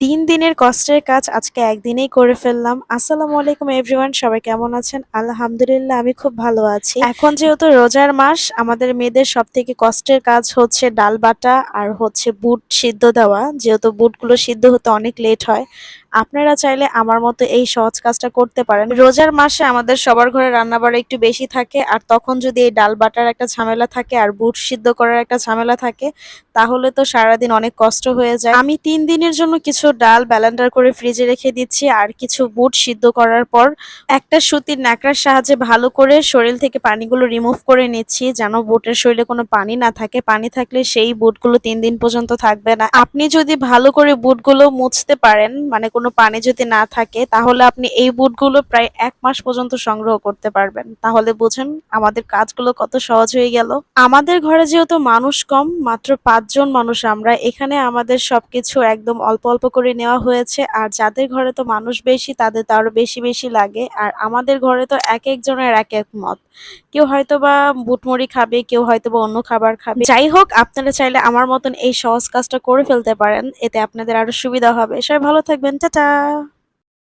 ৩ দিনের কষ্টের কাজ আজকে একদিনেই করে ফেললাম। আসসালামু আলাইকুম এভরিওয়ান, সবাই কেমন আছেন? আলহামদুলিল্লাহ আমি খুব ভালো আছি। এখন যেহেতু রোজার মাস, আমাদের মেয়েদের সবথেকে কষ্টের কাজ হচ্ছে ডাল বাটা আর হচ্ছে বুট সিদ্ধ দেওয়া। যেহেতু বুটগুলো সিদ্ধ হতে অনেক লেট হয়। আপনারা চাইলে আমার মতো এই সহজ কাজটা করতে পারেন। রোজার মাসে আমাদের সবার ঘরে রান্নাবাড়া একটু বেশি থাকে, আর তখন যদি এই ডাল বাটার একটা ঝামেলা থাকে আর বুট সিদ্ধ করার একটা ঝামেলা থাকে, তাহলে তো সারাদিন অনেক কষ্ট হয়ে যায়। আমি ৩ দিনের জন্য কিছু ডাল ব্লেন্ডার করে ফ্রিজে রেখে দিচ্ছি, আর কিছু বুট সিদ্ধ করার পর একটা সুতির ন্যাকড়ার সাহায্যে ভালো করে শরীর থেকে পানিগুলো রিমুভ করে নিচ্ছি, যেন বুটের শরীরে কোনো পানি না থাকে। পানি থাকলে সেই বুটগুলো ৩ দিন পর্যন্ত থাকবে না। আপনি যদি ভালো করে বুটগুলো মুছতে পারেন, মানে কোনো পানি যদি না থাকে, তাহলে আপনি এই বুটগুলো প্রায় ১ মাস পর্যন্ত সংগ্রহ করতে পারবেন। তাহলে বুঝেন আমাদের কাজগুলো কত সহজ হয়ে গেল। আমাদের ঘরে যেহেতু মানুষ কম, মাত্র ৫ জন মানুষ আমরা, এখানে আমাদের সবকিছু একদম অল্প অল্প করে নেওয়া হয়েছে। আর যাদের ঘরে তো মানুষ বেশি, তাদের তো আরো বেশি বেশি লাগে। আর আমাদের ঘরে তো এক একজনের এক এক মত। কেউ হয়তোবা বুটমুড়ি খাবে, কেউ হয়তোবা অন্য খাবার খাবে। যাই হোক, আপনারা চাইলে আমার মতন এই সহজ কাজটা করে ফেলতে পারেন, এতে আপনাদের আরো সুবিধা হবে। সবাই ভালো থাকবেন, টাটা।